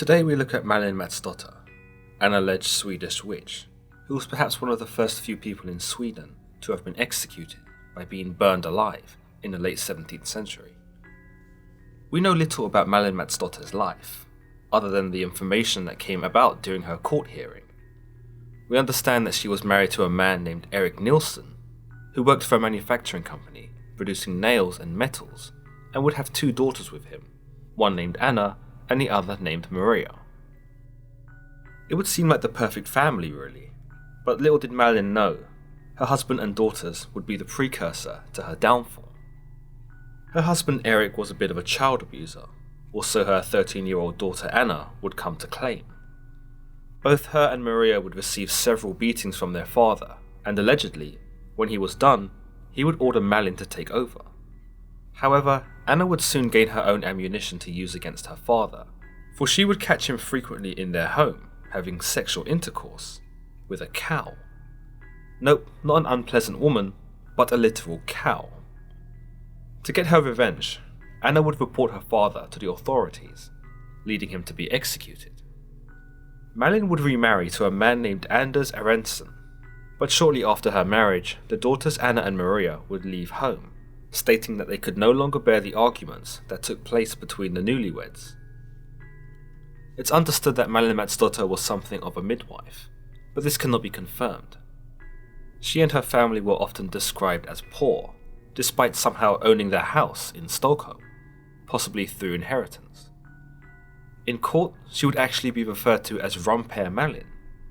Today we look at Malin Matsdotter, an alleged Swedish witch, who was perhaps one of the first few people in Sweden to have been executed by being burned alive in the late 17th century. We know little about Malin Matsdotter's life, other than the information that came about during her court hearing. We understand that she was married to a man named Erik Nilsson, who worked for a manufacturing company producing nails and metals, and would have two daughters with him, one named Anna and the other named Maria. It would seem like the perfect family really, but little did Malin know, her husband and daughters would be the precursor to her downfall. Her husband Erik was a bit of a child abuser, or so her 13-year-old daughter Anna would come to claim. Both her and Maria would receive several beatings from their father, and allegedly, when he was done, he would order Malin to take over. However, Anna would soon gain her own ammunition to use against her father, for she would catch him frequently in their home, having sexual intercourse with a cow. Nope, not an unpleasant woman, but a literal cow. To get her revenge, Anna would report her father to the authorities, leading him to be executed. Malin would remarry to a man named Anders Arensson, but shortly after her marriage, the daughters Anna and Maria would leave home, stating that they could no longer bear the arguments that took place between the newlyweds. It's understood that Malin Matsdotter was something of a midwife, but this cannot be confirmed. She and her family were often described as poor, despite somehow owning their house in Stockholm, possibly through inheritance. In court, she would actually be referred to as Rumper Malin,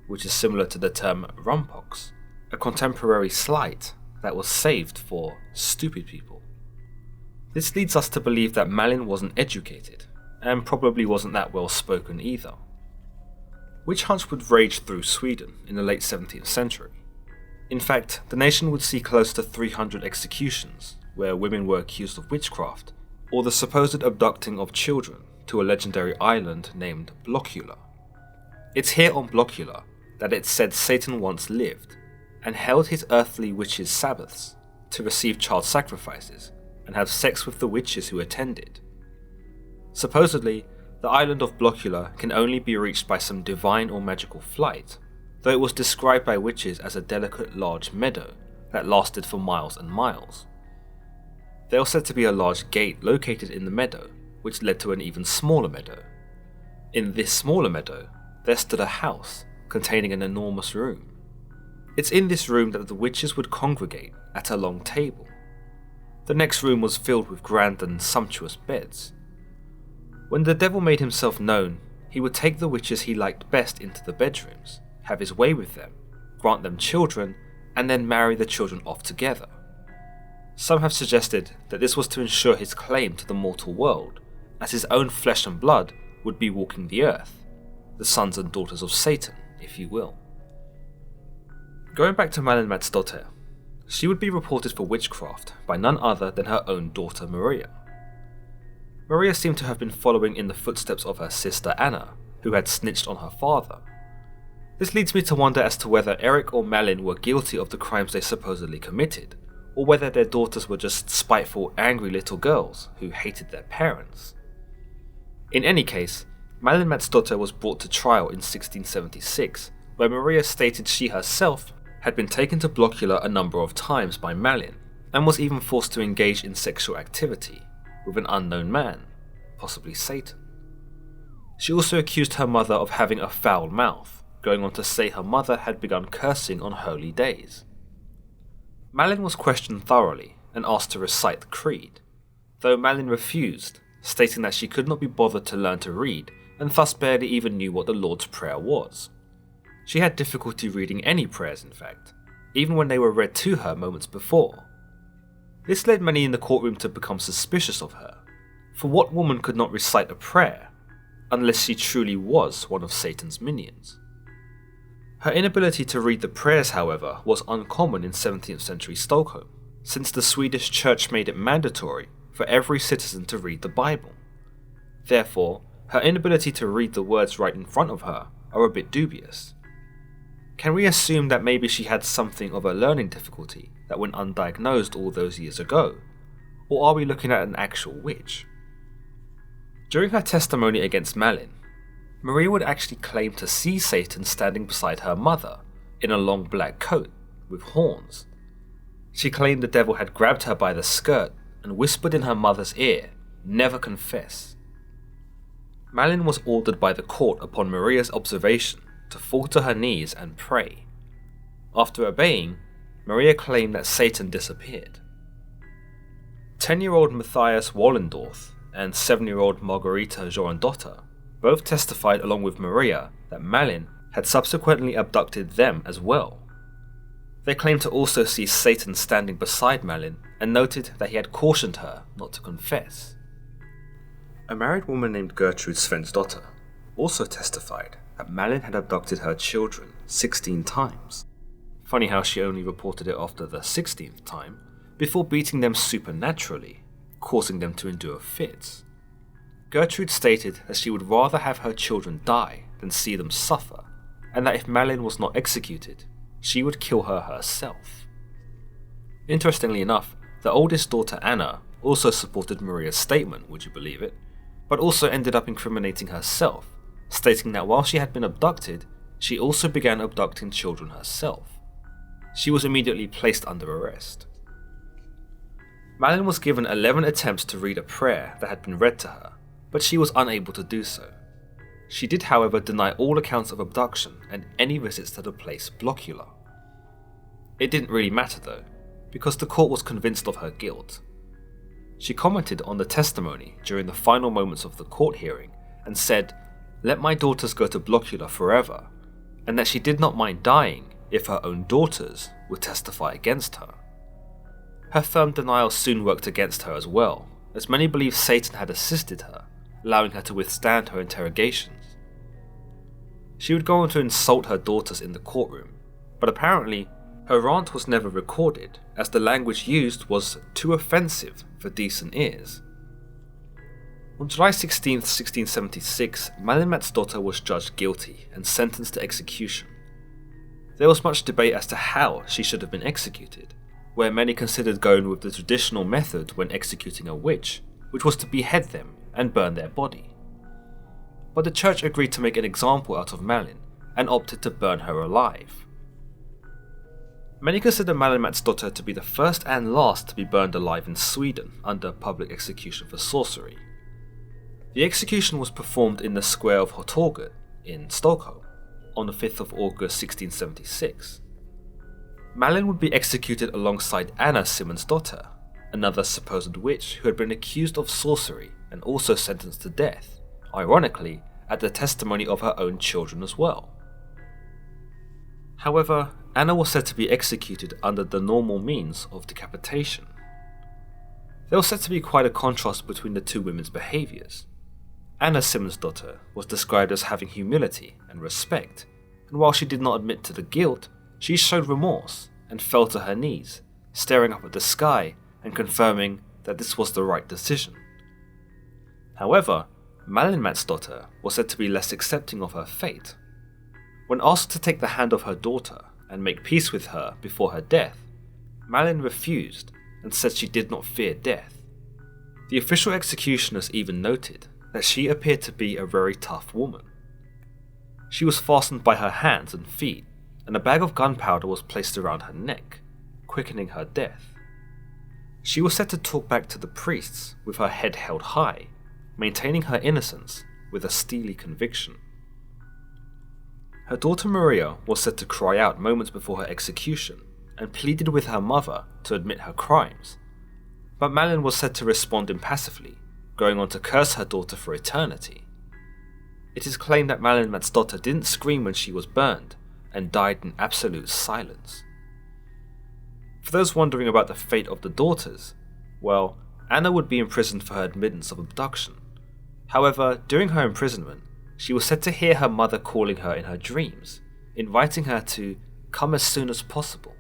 which is similar to the term rumpox, a contemporary slight that was saved for stupid people. This leads us to believe that Malin wasn't educated, and probably wasn't that well spoken either. Witch hunts would rage through Sweden in the late 17th century. In fact, the nation would see close to 300 executions, where women were accused of witchcraft, or the supposed abducting of children to a legendary island named Blockula. It's here on Blockula that it's said Satan once lived, and held his earthly witches' Sabbaths to receive child sacrifices and have sex with the witches who attended. Supposedly, the island of Blockula can only be reached by some divine or magical flight, though it was described by witches as a delicate large meadow that lasted for miles and miles. There was said to be a large gate located in the meadow, which led to an even smaller meadow. In this smaller meadow, there stood a house containing an enormous room. It's in this room that the witches would congregate at a long table. The next room was filled with grand and sumptuous beds. When the devil made himself known, he would take the witches he liked best into the bedrooms, have his way with them, grant them children, and then marry the children off together. Some have suggested that this was to ensure his claim to the mortal world, as his own flesh and blood would be walking the earth, the sons and daughters of Satan, if you will. Going back to Malin Matsdotter, she would be reported for witchcraft by none other than her own daughter Maria. Maria seemed to have been following in the footsteps of her sister Anna, who had snitched on her father. This leads me to wonder as to whether Erik or Malin were guilty of the crimes they supposedly committed, or whether their daughters were just spiteful, angry little girls who hated their parents. In any case, Malin Matsdotter was brought to trial in 1676, where Maria stated she herself had been taken to Blockula a number of times by Malin, and was even forced to engage in sexual activity with an unknown man, possibly Satan. She also accused her mother of having a foul mouth, going on to say her mother had begun cursing on holy days. Malin was questioned thoroughly and asked to recite the creed, though Malin refused, stating that she could not be bothered to learn to read and thus barely even knew what the Lord's Prayer was. She had difficulty reading any prayers, in fact, even when they were read to her moments before. This led many in the courtroom to become suspicious of her, for what woman could not recite a prayer, unless she truly was one of Satan's minions? Her inability to read the prayers, however, was uncommon in 17th century Stockholm, since the Swedish church made it mandatory for every citizen to read the Bible. Therefore, her inability to read the words right in front of her are a bit dubious. Can we assume that maybe she had something of a learning difficulty that went undiagnosed all those years ago? Or are we looking at an actual witch? During her testimony against Malin, Maria would actually claim to see Satan standing beside her mother in a long black coat with horns. She claimed the devil had grabbed her by the skirt and whispered in her mother's ear, "Never confess." Malin was ordered by the court upon Maria's observation to fall to her knees and pray. After obeying, Maria claimed that Satan disappeared. 10-year-old Matthias Wallendorf and 7-year-old Margarita Jorandotter both testified along with Maria that Malin had subsequently abducted them as well. They claimed to also see Satan standing beside Malin and noted that he had cautioned her not to confess. A married woman named Gertrude Svensdotter also testified that Malin had abducted her children 16 times. Funny how she only reported it after the 16th time, before beating them supernaturally, causing them to endure fits. Gertrude stated that she would rather have her children die than see them suffer, and that if Malin was not executed, she would kill her herself. Interestingly enough, the oldest daughter Anna also supported Maria's statement, would you believe it, but also ended up incriminating herself, stating that while she had been abducted, she also began abducting children herself. She was immediately placed under arrest. Malin was given 11 attempts to read a prayer that had been read to her, but she was unable to do so. She did, however, deny all accounts of abduction and any visits to the place Blockula. It didn't really matter though, because the court was convinced of her guilt. She commented on the testimony during the final moments of the court hearing and said, "Let my daughters go to Blockula forever," and that she did not mind dying if her own daughters would testify against her. Her firm denial soon worked against her as well, as many believed Satan had assisted her, allowing her to withstand her interrogations. She would go on to insult her daughters in the courtroom, but apparently her rant was never recorded, as the language used was too offensive for decent ears. On July 16, 1676, Malin Matsdotter was judged guilty and sentenced to execution. There was much debate as to how she should have been executed, where many considered going with the traditional method when executing a witch, which was to behead them and burn their body. But the church agreed to make an example out of Malin and opted to burn her alive. Many consider Malin Matsdotter to be the first and last to be burned alive in Sweden under public execution for sorcery. The execution was performed in the square of Hortorget in Stockholm on the 5th of August 1676. Malin would be executed alongside Anna Simmonsdotter, another supposed witch who had been accused of sorcery and also sentenced to death, ironically at the testimony of her own children as well. However, Anna was said to be executed under the normal means of decapitation. There was said to be quite a contrast between the two women's behaviours. Anna Simmonsdotter was described as having humility and respect, and while she did not admit to the guilt, she showed remorse and fell to her knees, staring up at the sky and confirming that this was the right decision. However, Malin Matsdotter was said to be less accepting of her fate. When asked to take the hand of her daughter and make peace with her before her death, Malin refused and said she did not fear death. The official executioners even noted that she appeared to be a very tough woman. She was fastened by her hands and feet, and a bag of gunpowder was placed around her neck, quickening her death. She was said to talk back to the priests with her head held high, maintaining her innocence with a steely conviction. Her daughter Maria was said to cry out moments before her execution and pleaded with her mother to admit her crimes, but Malin was said to respond impassively, going on to curse her daughter for eternity. It is claimed that Malin Matsdotter didn't scream when she was burned and died in absolute silence. For those wondering about the fate of the daughters, well, Anna would be imprisoned for her admittance of abduction. However, during her imprisonment, she was said to hear her mother calling her in her dreams, inviting her to come as soon as possible.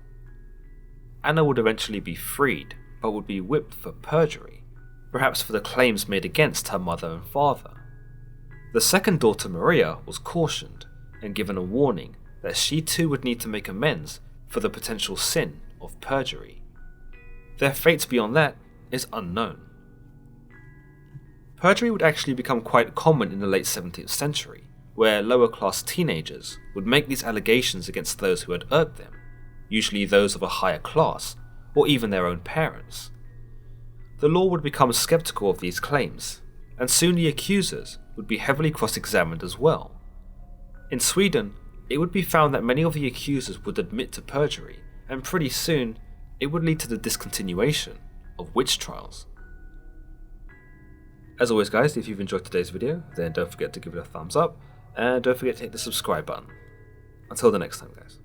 Anna would eventually be freed, but would be whipped for perjury, perhaps for the claims made against her mother and father. The second daughter, Maria, was cautioned and given a warning that she too would need to make amends for the potential sin of perjury. Their fate beyond that is unknown. Perjury would actually become quite common in the late 17th century, where lower class teenagers would make these allegations against those who had irked them, usually those of a higher class, or even their own parents. The law would become skeptical of these claims, and soon the accusers would be heavily cross-examined as well. In Sweden, it would be found that many of the accusers would admit to perjury, and pretty soon, it would lead to the discontinuation of witch trials. As always guys, if you've enjoyed today's video, then don't forget to give it a thumbs up, and don't forget to hit the subscribe button. Until the next time guys.